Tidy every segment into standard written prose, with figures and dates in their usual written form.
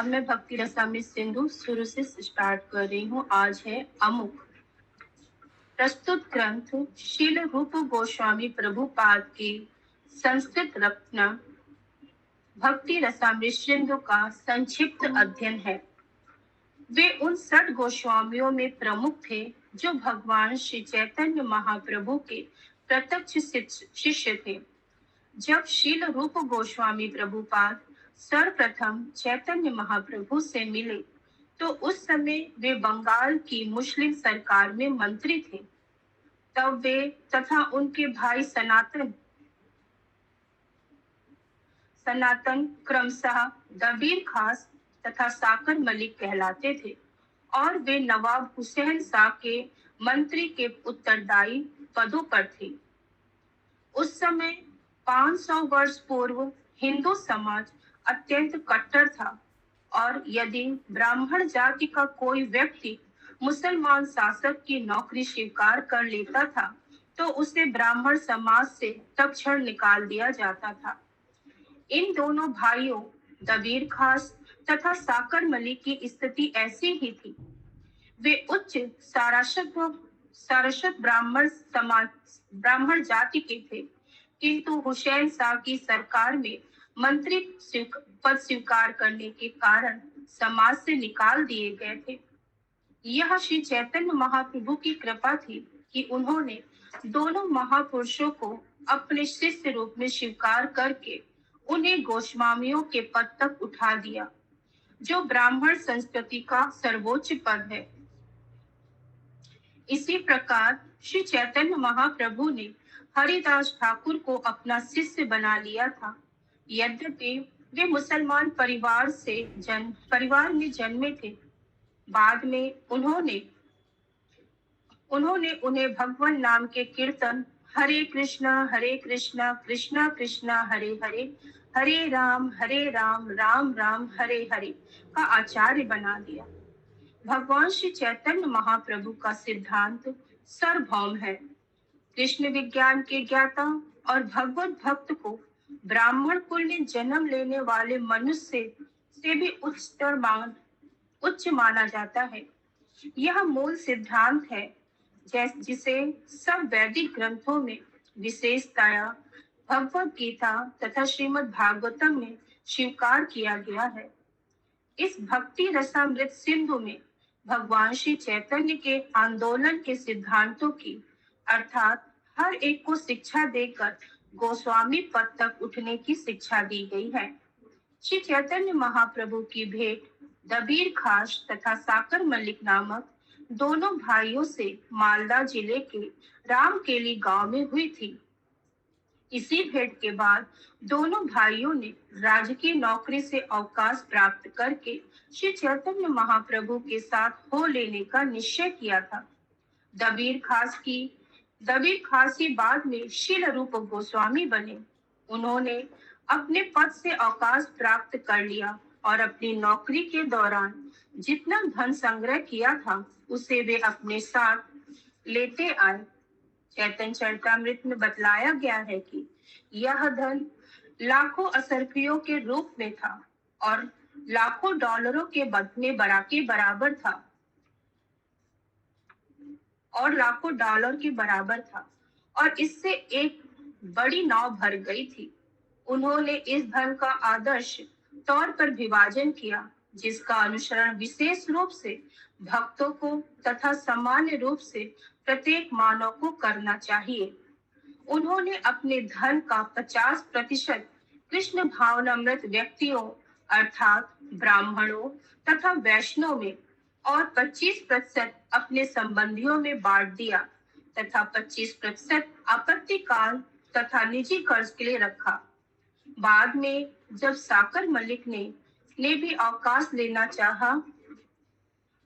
अब मैं भक्ति रसामृत सिंधु शुरू से स्टार्ट कर रही हूँ। आज है अमुक। प्रस्तुत ग्रंथ शील रूप गोस्वामी प्रभुपाद की संस्कृत रत्न भक्ति रसामृत सिंधु का संक्षिप्त अध्ययन है। वे उन 60 गोस्वामियों में प्रमुख थे जो भगवान श्री चैतन्य महाप्रभु के प्रत्यक्ष शिष्य थे। जब शील रूप गोस्वामी प्रभुपाद सर्वप्रथम चैतन्य महाप्रभु से मिले तो उस समय वे बंगाल की मुस्लिम सरकार में मंत्री थे। तब वे तथा उनके भाई सनातन क्रमशः दबीर खास तथा साकर मलिक कहलाते थे और वे नवाब हुसैन शाह के मंत्री के उत्तरदायी पदों पर थे। उस समय 500 वर्ष पूर्व हिंदू समाज अत्यंत कट्टर था और यदि ब्राह्मण जाति का कोई व्यक्ति मुसलमान शासक की नौकरी स्वीकार कर लेता था तो उसे ब्राह्मण समाज से तत्क्षण निकाल दिया जाता था। इन दोनों भाइयों दबीर खास तथा साकर मलिक की स्थिति ऐसी ही थी। वे उच्च सारस्वत ब्राह्मण जाति के थे, किंतु हुसैन शाह की सरकार में मंत्री पद स्वीकार करने के कारण समाज से निकाल दिए गए थे। यह श्री चैतन्य महाप्रभु की कृपा थी कि उन्होंने दोनों महापुरुषों को अपने शिष्य रूप में स्वीकार करके उन्हें गोस्वामियों के पद तक उठा दिया, जो ब्राह्मण संस्कृति का सर्वोच्च पद है। इसी प्रकार श्री चैतन्य महाप्रभु ने हरिदास ठाकुर को अपना शिष्य बना लिया था। यद्यपि वे मुसलमान परिवार में जन्मे थे, बाद में उन्होंने उन्हें भगवान नाम के कीर्तन हरे कृष्णा कृष्णा कृष्णा हरे हरे, हरे राम राम राम हरे हरे का आचार्य बना दिया। भगवान श्री चैतन्य महाप्रभु का सिद्धांत सार्वभौम है। कृष्ण विज्ञान के ज्ञाता और भगवत भक्त को ब्राह्मण कुल में जन्म लेने वाले मनुष्य से भी उच्च माना जाता है। यह मूल सिद्धांत है जिसे सब वैदिक ग्रंथों में विशेषतया भगवत गीता तथा श्रीमद् भागवतम में स्वीकार किया गया है। इस भक्ति रसामृत सिंधु में भगवान श्री चैतन्य के आंदोलन के सिद्धांतों की अर्थात हर एक को शिक्षा देकर गोस्वामी पद तक उठने की शिक्षा दी गई है। श्री चैतन्य महाप्रभु की भेंट दबीर खास तथा साकर मलिक नामक दोनों भाइयों से मालदा जिले के रामकेली गांव में हुई थी। इसी भेंट के बाद दोनों भाइयों ने राजकीय नौकरी से अवकाश प्राप्त करके श्री चैतन्य महाप्रभु के साथ हो लेने का निश्चय किया था। दबीर खास ही बाद में शील रूप गोस्वामी बने। उन्होंने अपने पद से अवकाश प्राप्त कर लिया और अपनी नौकरी के दौरान जितना धन संग्रह किया था उसे वे अपने साथ लेते आए। चैतन्य चरितामृत में बतलाया गया है कि यह धन लाखों असरफियों के रूप में था और लाखों डॉलरों के बराबर था और इससे एक बड़ी नाव भर गई थी। उन्होंने इस धन का आदर्श तौर पर विभाजन किया, जिसका अनुसरण विशेष रूप से भक्तों को तथा सामान्य रूप से प्रत्येक मानव को करना चाहिए। उन्होंने अपने धन का 50% कृष्ण भावनामृत व्यक्तियों अर्थात ब्राह्मणों तथा वैष्णव में और 25% अपने संबंधियों में बांट दिया तथा 25% आपत्तिकाल तथा निजी कर्ज के लिए रखा। बाद में जब साकर मलिक ने भी अवकाश लेना चाहा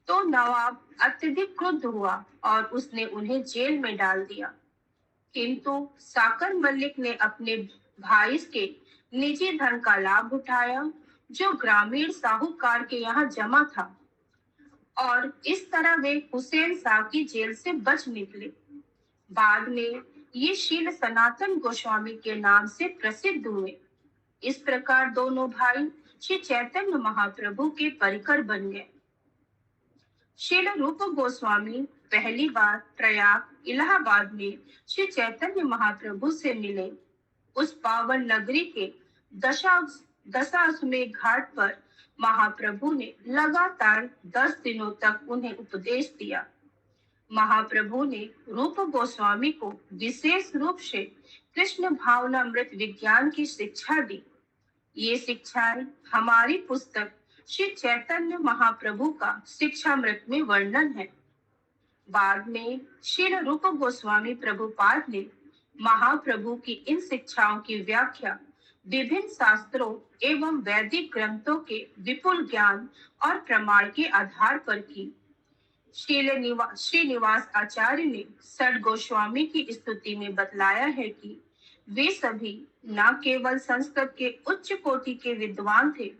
तो नवाब अत्यधिक क्रुद्ध हुआ और उसने उन्हें जेल में डाल दिया। किंतु साकर मलिक ने अपने भाई के निजी धन का लाभ उठाया जो ग्रामीण साहूकार के यहाँ जमा था और इस तरह वे हुसैन शाह की जेल से बच निकले। बाद में ये शील सनातन गोस्वामी के नाम से प्रसिद्ध हुए। इस प्रकार दोनों भाई श्री चैतन्य महाप्रभु के परिकर बन गए। श्रील रूप गोस्वामी पहली बार प्रयाग इलाहाबाद में श्री चैतन्य महाप्रभु से मिले। उस पावन नगरी के दशाश्वमेध घाट पर महाप्रभु ने लगातार 10 दिनों तक उन्हें उपदेश दिया। महाप्रभु ने रूप गोस्वामी को विशेष रूप से कृष्ण भावनामृत विज्ञान की शिक्षा दी। ये शिक्षाएं हमारी पुस्तक श्री चैतन्य महाप्रभु का शिक्षामृत में वर्णन है। बाद में श्रील रूप गोस्वामी प्रभुपाद ने महाप्रभु की इन शिक्षाओं की व्याख्या विभिन्न शास्त्रों एवं वैदिक ग्रंथों के विपुल ज्ञान और प्रमाण के आधार पर की। श्रीनिवास आचार्य ने सठ गोस्वामी की स्तुति में बतलाया है कि वे सभी न केवल संस्कृत के उच्च कोटि के विद्वान थे,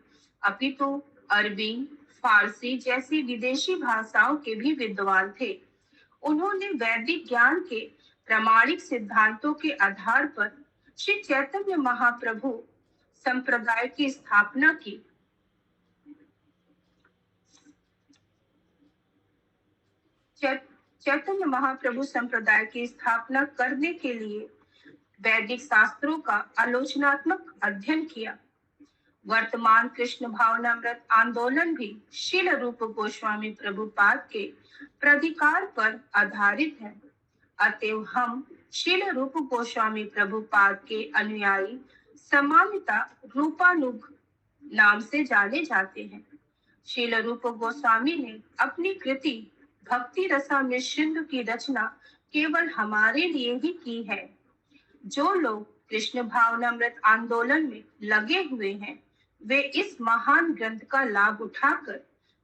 अपितु अरबी, फारसी जैसी विदेशी भाषाओं के भी विद्वान थे। उन्होंने वैदिक ज्ञान के प्रामाणिक सिद्धांतों के आधार पर श्री चैतन्य महाप्रभु संप्रदाय की स्थापना की। चैतन्य महाप्रभु संप्रदाय की स्थापना करने के लिए वैदिक शास्त्रों का आलोचनात्मक अध्ययन किया। वर्तमान कृष्ण भावनामृत आंदोलन भी श्रील रूप गोस्वामी प्रभुपाद के प्राधिकार पर आधारित है। अतएव हम श्रील रूप गोस्वामी प्रभुपाद के अनुयायी सामान्यतः रूपानुग नाम से जाने जाते हैं। श्रील रूप गोस्वामी ने अपनी कृति भक्ति रसामृत सिंधु की रचना केवल हमारे लिए ही की है। जो लोग कृष्ण भावनामृत आंदोलन में लगे हुए हैं, वे इस महान ग्रंथ का लाभ उठाकर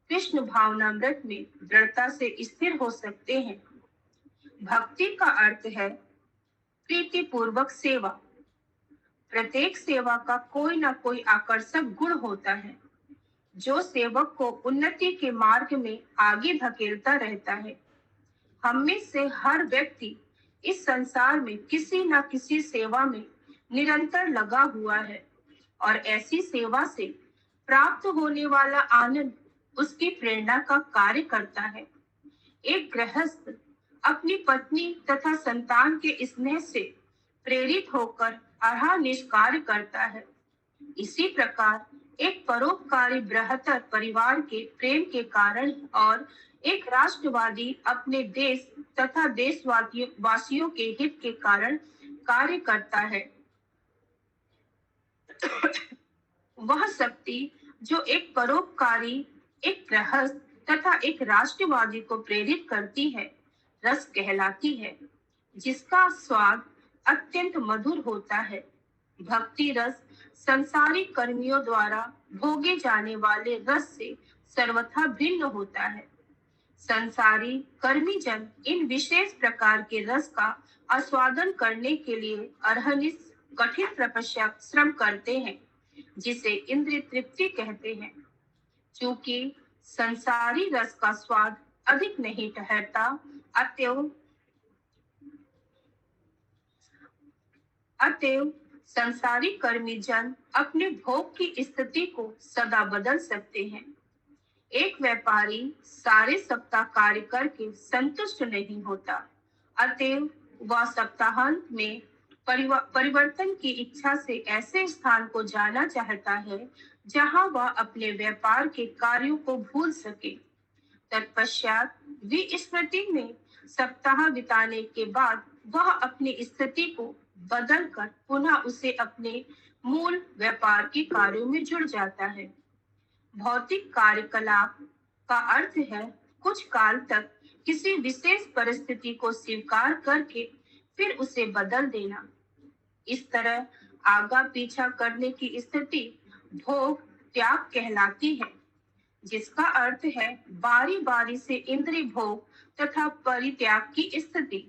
कृष्ण भावनामृत में दृढ़ता से स्थिर हो सकते हैं। भक्ति का अर्थ है प्रीति पूर्वक सेवा। प्रत्येक सेवा का कोई ना कोई आकर्षक गुण होता है, जो सेवक को उन्नति के मार्ग में आगे धकेलता रहता है। हम में से हर व्यक्ति इस संसार में किसी न किसी सेवा में निरंतर लगा हुआ है और ऐसी सेवा से प्राप्त होने वाला आनंद उसकी प्रेरणा का कार्य करता है। एक गृहस्थ अपनी पत्नी तथा संतान के स्नेह से प्रेरित होकर अहर्निश कार्य करता है। इसी प्रकार एक परोपकारी बृहत्तर परिवार के प्रेम के कारण और एक राष्ट्रवादी अपने देश तथा देशवासियों के हित के कारण कार्य करता है। वह शक्ति जो एक परोपकारी, एक गृहस्थ तथा एक राष्ट्रवादी को प्रेरित करती है, रस कहलाती है, जिसका स्वाद अत्यंत मधुर होता है। भक्ति रस संसारिक कर्मियों द्वारा भोगे जाने वाले रस से सर्वथा भिन्न होता है। संसारी कर्मी जन इन विशेष प्रकार के रस का आस्वादन करने के लिए अहर्निश कठिन तपस्या श्रम करते हैं, जिसे इंद्रिय तृप्ति कहते हैं। चूंकि संसारी रस का स्वाद अधिक नहीं ठहरता, अतएव संसारी कर्मी जन अपने भोग की स्थिति को सदा बदल सकते हैं। एक व्यापारी सारे सप्ताह कार्य करके संतुष्ट नहीं होता, अतएव वह सप्ताहांत में परिवर्तन की इच्छा से ऐसे स्थान को जाना चाहता है जहां वह अपने व्यापार के कार्यों को भूल सके। तत्पश्चात विस्मृति में सप्ताह बिताने के बाद वह अपनी स्थिति को बदलकर पुनः उसे अपने मूल व्यापार के कार्यों में जुड़ जाता है। भौतिक कार्यकलाप का अर्थ है कुछ काल तक किसी विशेष परिस्थिति को स्वीकार करके फिर उसे बदल देना। इस तरह आगा पीछा करने की स्थिति भोग त्याग कहलाती है, जिसका अर्थ है बारी बारी से इंद्रिय भोग तथा परित्याग की स्थिति।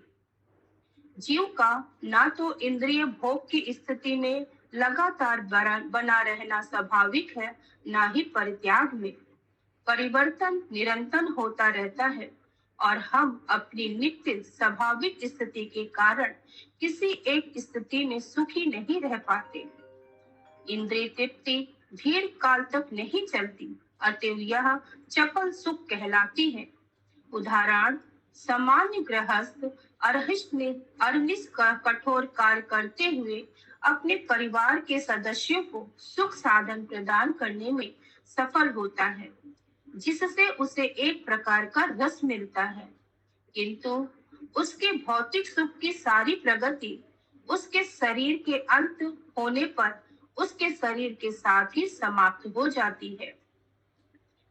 जीव का ना तो इंद्रिय भोग की स्थिति में लगातार बना रहना स्वाभाविक है, ना ही परित्याग में। परिवर्तन निरंतर होता रहता है और हम अपनी नित्य स्वाभाविक स्थिति के कारण किसी एक स्थिति में सुखी नहीं रह पाते। इंद्रिय तृप्ति दीर्घ काल तक नहीं चलती, अतएव यह चपल सुख कहलाती है। उदाहरण, सामान्य गृहस्थ अरनिस का कठोर कार्य करते हुए अपने परिवार के सदस्यों को सुख साधन प्रदान करने में सफल होता है, जिससे उसे एक प्रकार का रस मिलता है, किंतु उसके भौतिक सुख की सारी प्रगति उसके शरीर के अंत होने पर उसके शरीर के साथ ही समाप्त हो जाती है।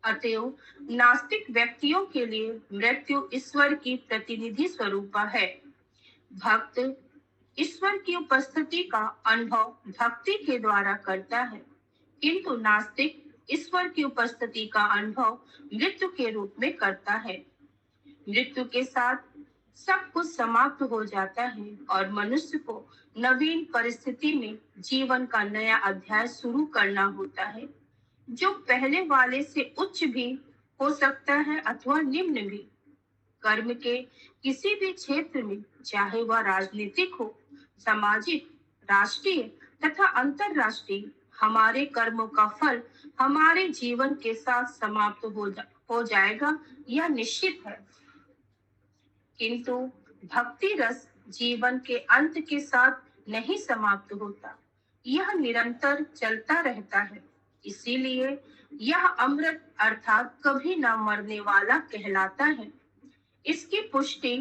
अतएव नास्तिक व्यक्तियों के लिए मृत्यु ईश्वर की प्रतिनिधि स्वरूप है। भक्त ईश्वर की उपस्थिति का अनुभव भक्ति के द्वारा करता है, किंतु नास्तिक ईश्वर की उपस्थिति का अनुभव मृत्यु के रूप में करता है। मृत्यु के साथ सब कुछ समाप्त हो जाता है और मनुष्य को नवीन परिस्थिति में जीवन का नया अध्याय शुरू करना होता है, जो पहले वाले से उच्च भी हो सकता है अथवा निम्न भी। कर्म के किसी भी क्षेत्र में, चाहे वह राजनीतिक हो, सामाजिक, राष्ट्रीय तथा अंतरराष्ट्रीय, हमारे कर्मों का फल हमारे जीवन के साथ समाप्त हो जाएगा, यह निश्चित है। किंतु भक्ति रस जीवन के अंत के साथ नहीं समाप्त होता, यह निरंतर चलता रहता है। इसीलिए यह अमृत अर्थात कभी न मरने वाला कहलाता है। इसकी पुष्टि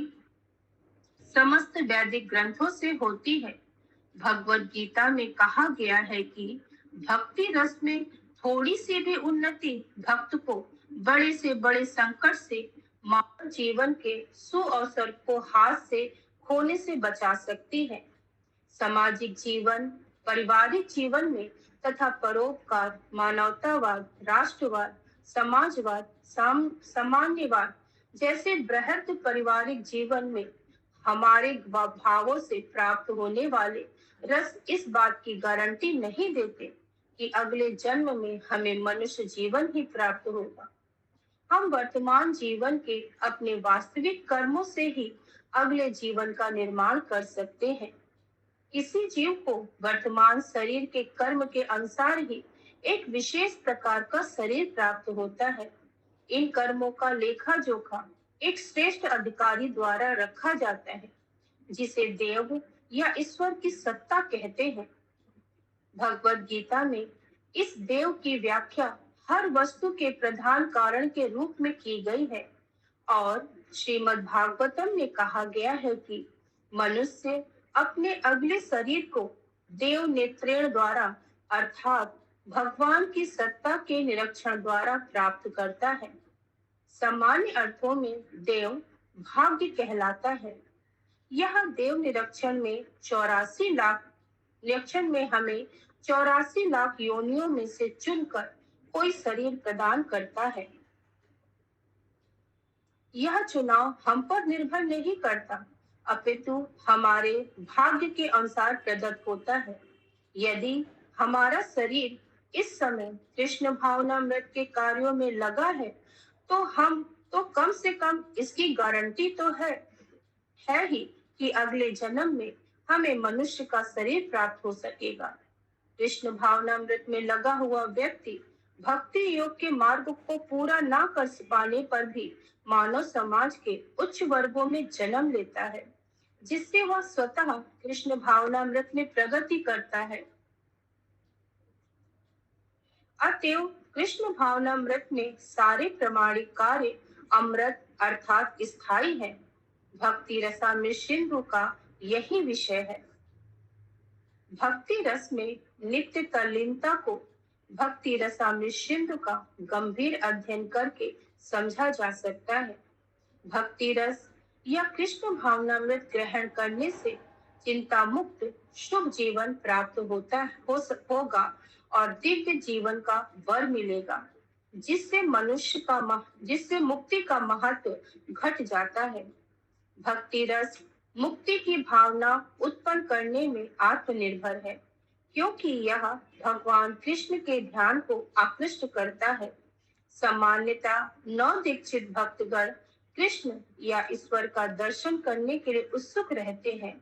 समस्त वैदिक ग्रंथों से होती है। भगवत गीता में कहा गया है कि भक्ति रस में थोड़ी सी भी उन्नति भक्त को बड़े से बड़े संकट से, मानव जीवन के सुअवसर को हाथ से खोने से बचा सकती है। सामाजिक जीवन, पारिवारिक जीवन में तथा परोपकार, मानवतावाद, राष्ट्रवाद, समाजवाद, सामान्यवाद जैसे बृहद पारिवारिक जीवन में हमारे भावों से प्राप्त होने वाले रस इस बात की गारंटी नहीं देते कि अगले जन्म में हमें मनुष्य जीवन ही प्राप्त होगा। हम वर्तमान जीवन के अपने वास्तविक कर्मों से ही अगले जीवन का निर्माण कर सकते हैं। किसी जीव को वर्तमान शरीर के कर्म के अनुसार ही एक विशेष प्रकार का शरीर प्राप्त होता है। इन कर्मों का लेखा जोखा एक श्रेष्ठ अधिकारी द्वारा रखा जाता है, जिसे देव या ईश्वर की सत्ता कहते हैं। भगवत गीता में इस देव की व्याख्या हर वस्तु के प्रधान कारण के रूप में की गई है और श्रीमद् भागवतम में कहा गया है कि मनुष्य अपने अगले शरीर को देव नेत्रेण द्वारा अर्थात भगवान की सत्ता के निरीक्षण द्वारा प्राप्त करता है। सामान्य अर्थों में देव भाग्य कहलाता है। यह देव निरीक्षण में हमें 84 लाख योनियों में से चुनकर कोई शरीर प्रदान करता है। यह चुनाव हम पर निर्भर नहीं करता, अपितु हमारे भाग्य के अनुसार प्रदत्त होता है। यदि हमारा शरीर इस समय कृष्ण भावनामृत के कार्यों में लगा है, तो कम से कम इसकी गारंटी तो है ही कि अगले जन्म में हमें मनुष्य का शरीर प्राप्त हो सकेगा। कृष्ण भावनामृत में लगा हुआ व्यक्ति भक्ति योग के मार्ग को पूरा ना कर पाने पर भी मानव समाज के उच्च वर्गों में जन्म लेता है, जिससे वह स्वतः कृष्ण भावनामृत में प्रगति करता है। अतएव कृष्ण भावनामृत में सारे प्रमाणिक कार्य अमृत अर्थात स्थायी है। भक्ति रसामृत सिंधु का यही विषय है। भक्ति रस में नित्य तल्लीनता को भक्ति रसामृत सिंधु का गंभीर अध्ययन करके समझा जा सकता है। भक्ति रस या कृष्ण भावनामृत ग्रहण करने से चिंता मुक्त शुभ जीवन प्राप्त होगा और दिव्य जीवन का वर मिलेगा, जिससे मुक्ति का महत्व घट जाता है। भक्ति रस मुक्ति की भावना उत्पन्न करने में आत्मनिर्भर है, क्योंकि यह भगवान कृष्ण के ध्यान को आकृष्ट करता है। सामान्यता नव दीक्षित भक्तगण कृष्ण या ईश्वर का दर्शन करने के लिए उत्सुक रहते हैं,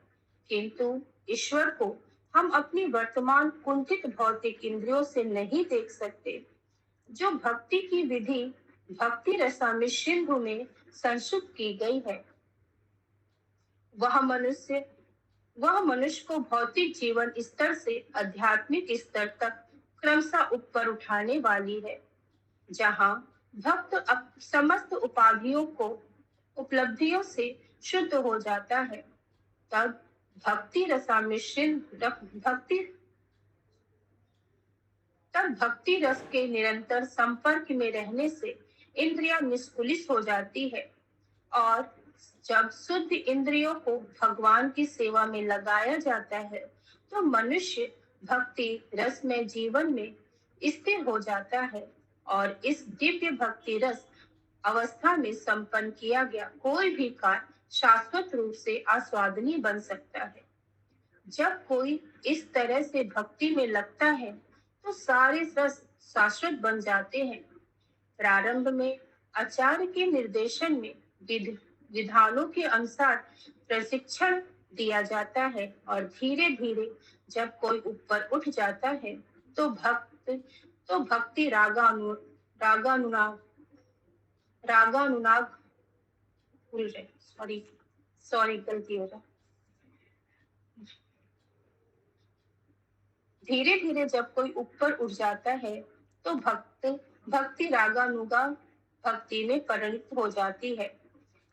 किंतु ईश्वर को हम अपनी वर्तमान कुंठित भौतिक इंद्रियों से नहीं देख सकते। जो भक्ति की विधि भक्ति रसामृत सिंधु में संक्षिप्त की गई है, वह मनुष्य वह मनुष्य को भौतिक जीवन स्तर से आध्यात्मिक स्तर तक क्रमशः ऊपर उठाने वाली है। जहाँ भक्त समस्त उपाधियों को उपलब्धियों से शुद्ध हो जाता है, तब भक्ति रसामृत सिंधु भक्ति तब भक्ति रस के निरंतर संपर्क में रहने से इंद्रियां निष्कुलित हो जाती है, और जब शुद्ध इंद्रियों को भगवान की सेवा में लगाया जाता है, तो मनुष्य भक्ति रस में जीवन में स्थिर हो जाता है, और इस दिव्य भक्ति रस अवस्था में संपन्न किया गया कोई भी कार्य शाश्वत रूप से आस्वादनीय बन सकता है। जब कोई इस तरह से भक्ति में लगता है, तो सारे रस शाश्वत बन जाते हैं। प्रारंभ में आचार्य के निर्देशन में विधानों के अनुसार प्रशिक्षण दिया जाता है, और धीरे धीरे जब कोई ऊपर उठ जाता है, तो भक्ति रागानुराग रागानुराग भूल रहे सॉरी गलती हो रहा धीरे धीरे जब कोई ऊपर उठ जाता है, तो भक्ति रागानुगा भक्ति में परिणत हो जाती है।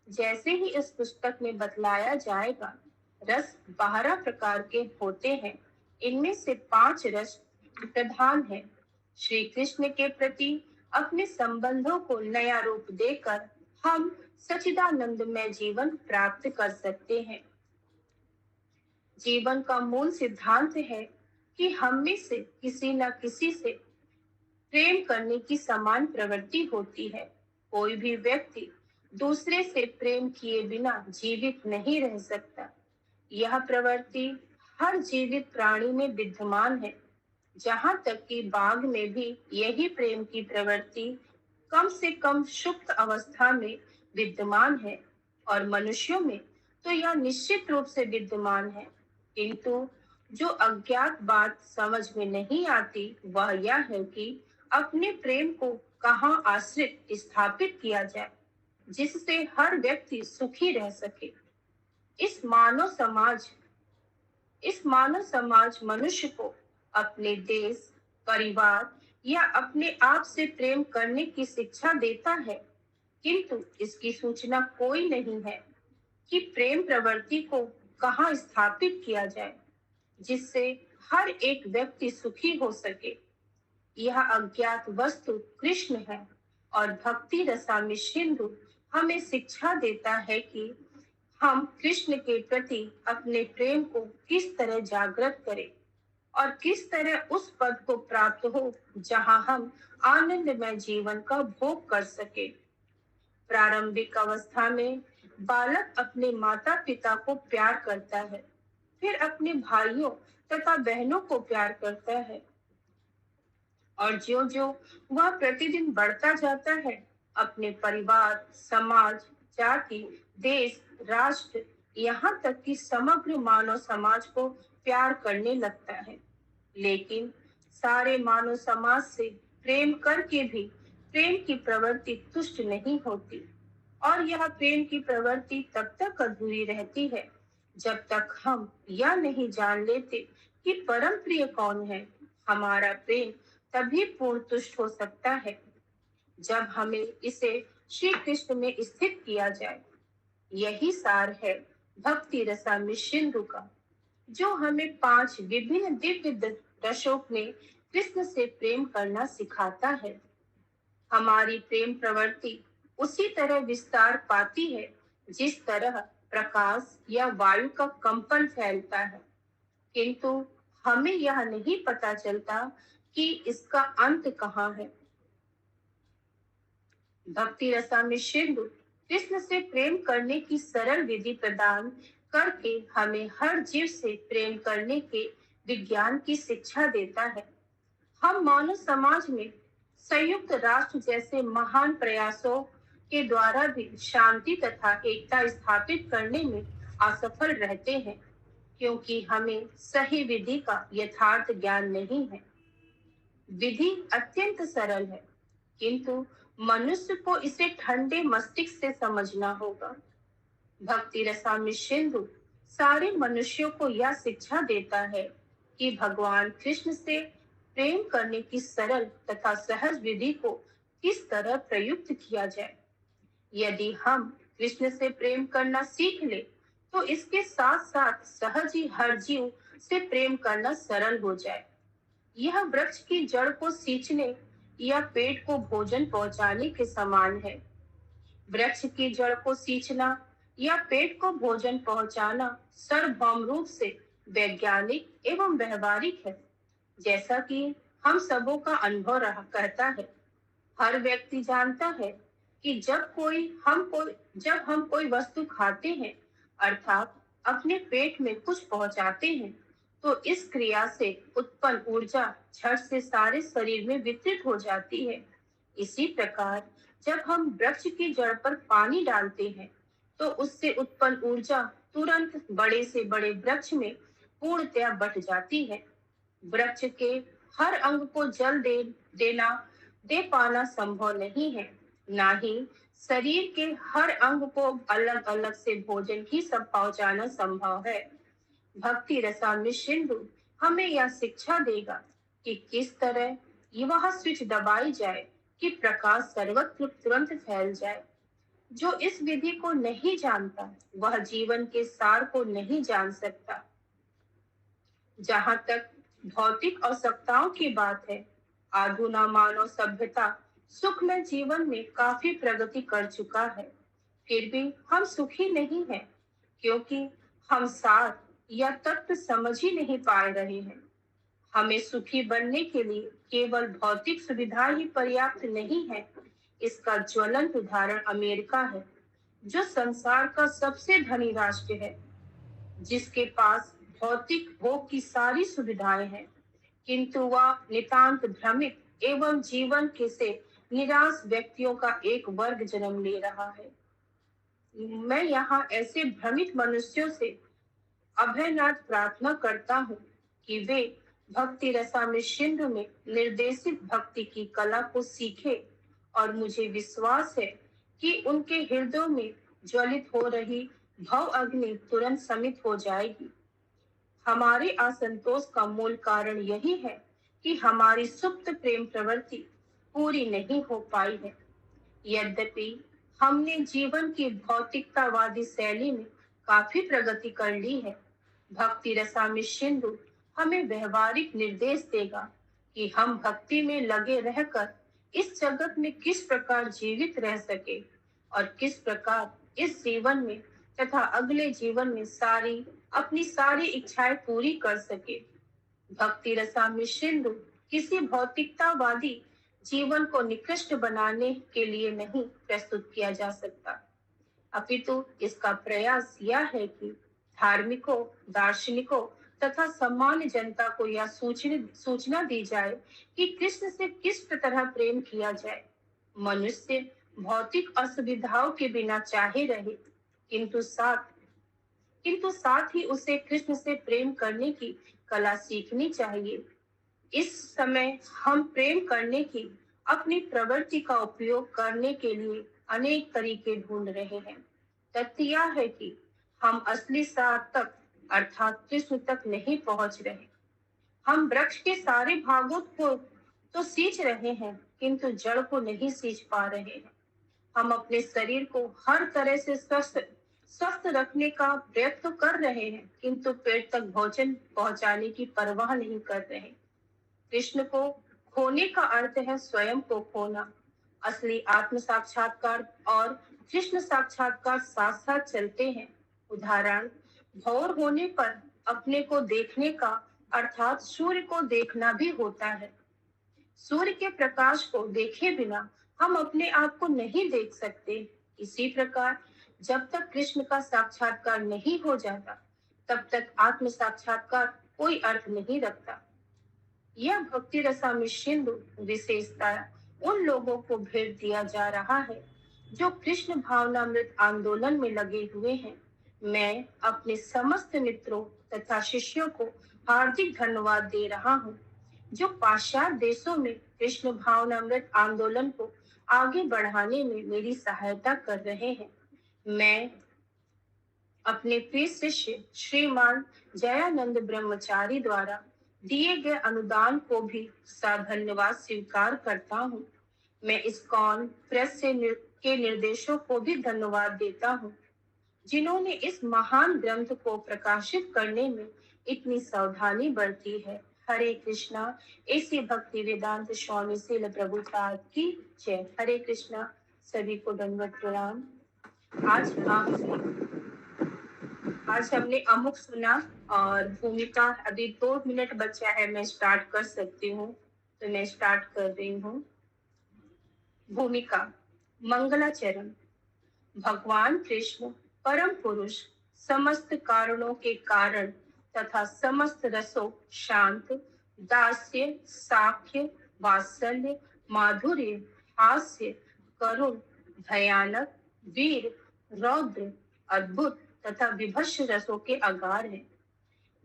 जैसे ही इस पुस्तक में बतलाया जाएगा, रस 12 प्रकार के होते हैं। इनमें से 5 रस प्रधान है। श्री कृष्ण के प्रति अपने संबंधों को नया रूप देकर हम सच्चिदानंदमय जीवन प्राप्त कर सकते हैं। जीवन का मूल सिद्धांत है कि हम में से किसी न किसी से प्रेम करने की समान प्रवृत्ति होती है। कोई भी व्यक्ति दूसरे से प्रेम किए बिना जीवित नहीं रह सकता। यह प्रवृत्ति हर जीवित प्राणी में विद्यमान है। जहाँ तक कि बाघ में भी यही प्रेम की प्रवृत्ति कम से कम सुप्त अवस्था में विद्यमान है, और मनुष्यों में तो यह निश्चित रूप से विद्यमान है। किंतु जो अज्ञात बात समझ में नहीं आती, वह यह है कि अपने प्रेम को कहाँ आश्रित स्थापित किया जाए, जिससे हर व्यक्ति सुखी रह सके। इस मानव समाज मनुष्य को अपने देश, परिवार या अपने आप से प्रेम करने की शिक्षा देता है, किंतु इसकी सूचना कोई नहीं है कि प्रेम प्रवृत्ति को कहाँ स्थापित किया जाए, जिससे हर एक व्यक्ति सुखी हो सके। यह अज्ञात वस्तु कृष्ण है, और भक्ति रसामृत सिंधु हमें शिक्षा देता है कि हम कृष्ण के प्रति अपने प्रेम को किस तरह जागृत करें, और किस तरह उस पद को प्राप्त हो जहां हम आनंदमय जीवन का भोग कर सके। प्रारंभिक अवस्था में बालक अपने माता पिता को प्यार करता है, फिर अपने भाइयों तथा बहनों को प्यार करता है, और जो वह प्रतिदिन बढ़ता जाता है, अपने परिवार, समाज, जाति, देश, राष्ट्र, यहाँ तक कि समग्र मानव समाज को प्यार करने लगता है। लेकिन सारे मानव समाज से प्रेम करके भी प्रेम की प्रवृत्ति तुष्ट नहीं होती, और यह प्रेम की प्रवृत्ति तब तक अधूरी रहती है जब तक हम यह नहीं जान लेते कि परम प्रिय कौन है। हमारा प्रेम तभी पूर्ण तुष्ट हो सकता है जब हमें इसे श्री कृष्ण में स्थित किया जाए। यही सार है भक्ति रसामृत सिंधु का, जो हमें 5 विभिन्न दिव्य रसों में कृष्ण से प्रेम करना सिखाता है। हमारी प्रेम प्रवृत्ति उसी तरह विस्तार पाती है जिस तरह प्रकाश या वायु का कंपन फैलता है, किंतु हमें यह नहीं पता चलता कि इसका अंत कहाँ है। भक्ति रसामृत सिंधु कृष्ण से प्रेम करने की सरल विधि प्रदान करके हमें हर जीव से प्रेम करने के विज्ञान की शिक्षा देता है। हम मानव समाज में संयुक्त राष्ट्र जैसे महान प्रयासों के द्वारा भी शांति तथा एकता स्थापित करने में असफल रहते हैं। क्योंकि हमें सही विधि का यथार्थ ज्ञान नहीं है। विधि अत्यंत सरल है, किंतु मनुष्य को इसे ठंडे मस्तिष्क से समझना होगा। भक्ति रसामृत सिंधु सारे मनुष्यों को यह शिक्षा देता है कि भगवान कृष्ण से प्रेम करने की सरल तथा सहज विधि को किस तरह प्रयुक्त किया जाए। यदि हम कृष्ण से प्रेम करना सीख ले, तो इसके साथ साथ सहज ही हर जीव से प्रेम करना सरल हो जाए। यह वृक्ष की जड़ को सींचने या पेट को भोजन पहुंचाने के समान है। वृक्ष की जड़ को सींचना या पेट को भोजन पहुंचाना सार्वभौम रूप से वैज्ञानिक एवं व्यवहारिक है, जैसा कि हम सबों का अनुभव रहा कहता है। हर व्यक्ति जानता है कि जब हम कोई वस्तु खाते हैं, अर्थात अपने पेट में कुछ पहुंचाते हैं, तो इस क्रिया से उत्पन्न ऊर्जा झट से सारे शरीर में वितरित हो जाती है। इसी प्रकार जब हम वृक्ष की जड़ पर पानी डालते हैं, तो उससे उत्पन्न ऊर्जा तुरंत बड़े से बड़े वृक्ष में पूर्णतया बट जाती है। वृक्ष के हर अंग को देना दे पाना संभव नहीं है, ना ही शरीर के हर अंग को अलग अलग से भोजन ही सब पहुंचाना संभव है। भक्ति रसामृत सिंधु हमें यह शिक्षा देगा कि किस तरह वह स्विच दबाई जाए कि प्रकाश सर्वत्र तुरंत फैल जाए। जो इस विधि को नहीं जानता, वह जीवन के सार को नहीं जान सकता। जहां तक भौतिक आवश्यकताओं की बात है, आधुनिक मानव सभ्यता सुखमय जीवन में काफी प्रगति कर चुका है। फिर भी हम सुखी नहीं हैं, क्योंकि हम सार या तत्व समझ ही नहीं पा रहे हैं। हमें सुखी बनने के लिए केवल भौतिक सुविधा ही पर्याप्त नहीं है। इसका ज्वलंत उदाहरण अमेरिका है, जो संसार का सबसे धनी राष्ट्र है, जिसके पास भौतिक भोग की सारी सुविधाएं हैं, किंतु वह नितांत भ्रमित एवं जीवन के से निराश व्यक्तियों का एक वर्ग जन्म ले रहा है। मैं यहाँ ऐसे भ्रमित मनुष्यों से अभयनाथ प्रार्थना करता हूँ कि वे भक्ति रसामृत सिंधु में निर्देशित भक्ति की कला को सीखे, और मुझे विश्वास है कि उनके हृदयों में ज्वलित हो रही भव अग्नि तुरंत शमित हो जाएगी। हमारे असंतोष का मूल कारण यही है कि हमारी सुप्त प्रेम प्रवृत्ति पूरी नहीं हो पाई है। यद्यपि हमने जीवन की भौतिकतावादी शैली में काफी प्रगति कर ली है, भक्ति रसामृत सिंधु हमें व्यवहारिक निर्देश देगा कि हम भक्ति में लगे रहकर इस जगत में किस प्रकार जीवित रह सके, और किस प्रकार इस जीवन में तथा अगले जीवन में अपनी सारी इच्छाएं पूरी कर सके। भक्ति रसामृत सिंधु किसी भौतिकतावादी जीवन को निकृष्ट बनाने के लिए नहीं प्रस्तुत किया जा सकता, अपितु इसका प्रयास यह है कि धार्मिकों, दार्शनिकों तथा सामान्य जनता को यह सूचना दी जाए कि कृष्ण से किस तरह प्रेम किया जाए। मनुष्य भौतिक असुविधाओं के बिना चाहे रहे, किंतु साथ ही उसे कृष्ण से प्रेम करने की कला सीखनी चाहिए। इस समय हम प्रेम करने की अपनी प्रवृत्ति का उपयोग करने के लिए अनेक तरीके ढूंढ रहे हैं। तथ्य यह है कि हम असली सार तक अर्थात कृष्ण तक नहीं पहुंच रहे। हम वृक्ष के सारे भागों को तो सींच रहे हैं, किंतु जड़ को नहीं सींच पा रहे हैं। हम अपने शरीर को हर तरह से स्वस्थ रखने का प्रयत्न कर रहे हैं, किंतु पेट तक भोजन पहुंचाने की परवाह नहीं कर रहे। कृष्ण को खोने का अर्थ है स्वयं को खोना। असली आत्म साक्षात्कार और कृष्ण साक्षात्कार साथ साथ चलते हैं। उदाहरण, भोर होने पर अपने को देखने का अर्थात सूर्य को देखना भी होता है। सूर्य के प्रकाश को देखे बिना हम अपने आप को नहीं देख सकते। इसी प्रकार जब तक कृष्ण का साक्षात्कार नहीं हो जाता, तब तक आत्म साक्षात्कार कोई अर्थ नहीं रखता। यह भक्ति रसामृत सिंधु विशेषता उन लोगों को भेंट दिया जा रहा है जो कृष्ण भावनामृत आंदोलन में लगे हुए हैं। मैं अपने समस्त मित्रों तथा शिष्यों को हार्दिक धन्यवाद दे रहा हूँ, जो पाश्चात्य देशों में कृष्ण भावनामृत आंदोलन को आगे बढ़ाने में मेरी सहायता कर रहे हैं। मैं अपने प्रिय शिष्य श्रीमान जयानंद ब्रह्मचारी द्वारा दिए गए अनुदान को भी धन्यवाद स्वीकार करता हूँ। मैं इस्कॉन प्रेस के निर्देशों को भी धन्यवाद देता हूँ, जिन्होंने इस महान ग्रंथ को प्रकाशित करने में इतनी सावधानी बरती है। हरे कृष्णा। ऐसी भक्ति वेदांत स्वामी श्रील प्रभुपाद की जय। हरे कृष्णा। सभी को दंडवत प्रणाम। आज हमने अमुक सुना और भूमिका अभी 2 मिनट बचा है, मैं स्टार्ट कर सकती हूँ, तो मैं स्टार्ट कर रही हूँ। भूमिका। मंगलाचरण। भगवान कृष्ण परम पुरुष, समस्त कारणों के कारण तथा समस्त रसों शांत, दास्य, साख्य, वात्सल्य, माधुर्य, हास्य, करुण, भयानक, वीर, रौद्र, अद्भुत तथा विभत्स रसों के आगार हैं।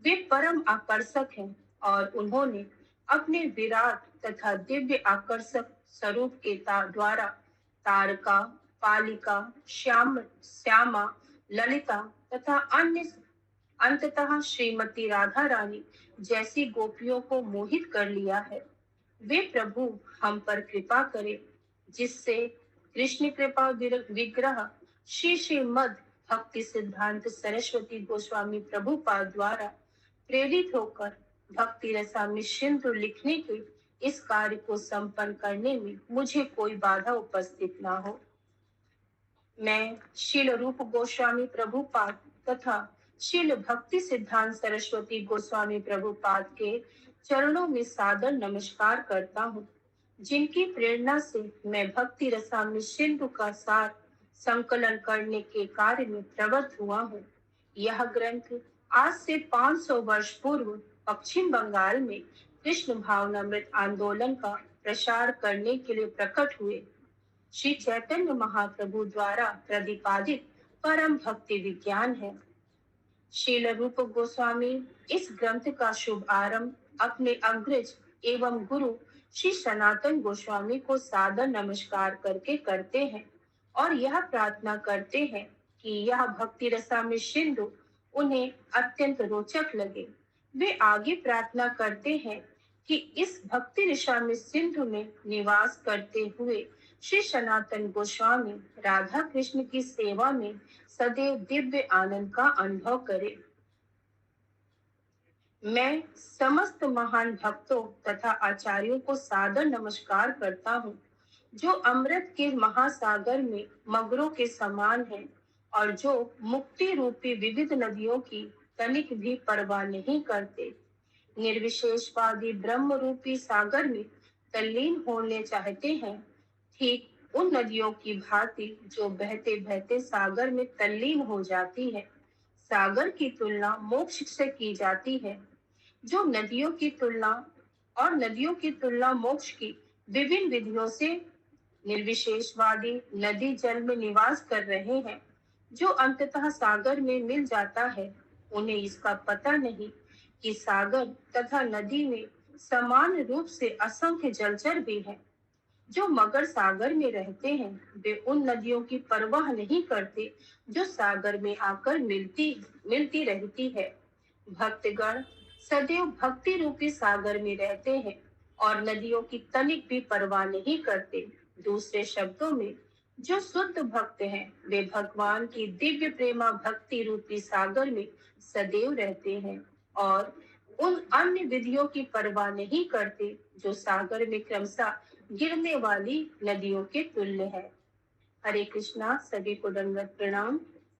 वे परम आकर्षक हैं और उन्होंने अपने विराट तथा दिव्य आकर्षक स्वरूप के द्वारा तारका, पालिका, श्यामा, ललिता तथा अन्य अंततः श्रीमती राधा रानी जैसी गोपियों को मोहित कर लिया है। वे प्रभु हम पर कृपा करें, जिससे कृष्ण कृपा विग्रह श्री श्रीमद भक्ति सिद्धांत सरस्वती गोस्वामी प्रभुपाद द्वारा प्रेरित होकर भक्ति रसामृत सिंधु लिखने के इस कार्य को संपन्न करने में मुझे कोई बाधा उपस्थित ना हो। मैं शील रूप गोस्वामी प्रभुपाद तथा शील भक्ति सिद्धांत सरस्वती गोस्वामी प्रभुपाद के चरणों में सादर नमस्कार करता हूँ, जिनकी प्रेरणा से मैं भक्ति रसामृत सिंधु का सार संकलन करने के कार्य में प्रवृत्त हुआ हूँ। यह ग्रंथ आज से 500 वर्ष पूर्व पश्चिम बंगाल में कृष्ण भावनामृत आंदोलन का प्रसार करने के लिए प्रकट हुए श्री चैतन्य महाप्रभु द्वारा प्रतिपादित परम भक्ति विज्ञान है। शील रूप गोस्वामी इस ग्रंथ का शुभ आरंभ अपने अग्रज एवं गुरु श्री सनातन गोस्वामी को सादर नमस्कार करके करते हैं और यह प्रार्थना करते हैं कि यह भक्ति रसामृत सिंधु उन्हें अत्यंत रोचक लगे। वे आगे प्रार्थना करते हैं कि इस भक्ति रसामृत सिंधु में निवास करते हुए श्री सनातन गोस्वामी राधा कृष्ण की सेवा में सदैव दिव्य आनंद का अनुभव करें। मैं समस्त महान भक्तों तथा आचार्यों को सादर नमस्कार करता हूँ, जो अमृत के महासागर में मगरों के समान हैं और जो मुक्ति रूपी विविध नदियों की तनिक भी परवाह नहीं करते। निर्विशेषवादी ब्रह्म रूपी सागर में तल्लीन होने चाहते हैं, ठीक उन नदियों की भांति जो बहते बहते सागर में तल्लीन हो जाती है। सागर की तुलना मोक्ष से की जाती है, जो नदियों की तुलना मोक्ष की विभिन्न विधियों से। निर्विशेषवादी नदी जल में निवास कर रहे हैं, जो अंततः सागर में मिल जाता है। उन्हें इसका पता नहीं कि सागर तथा नदी में समान रूप से असंख्य जलचर भी हैं। जो मगर सागर में रहते हैं, वे उन नदियों की परवाह नहीं करते जो सागर में आकर मिलती रहती है। भक्तगण सदैव भक्ति रूपी सागर में रहते हैं और नदियों की तनिक भी परवाह नहीं करते। दूसरे शब्दों में, जो शुद्ध भक्त हैं, वे भगवान की दिव्य प्रेमा भक्ति रूपी सागर में सदैव रहते हैं और उन अन्य विधियों की परवाह नहीं करते जो सागर में क्रमशः गिरने वाली नदियों के तुल्य है। हरे कृष्णा। सभी को दंडवत प्रणाम।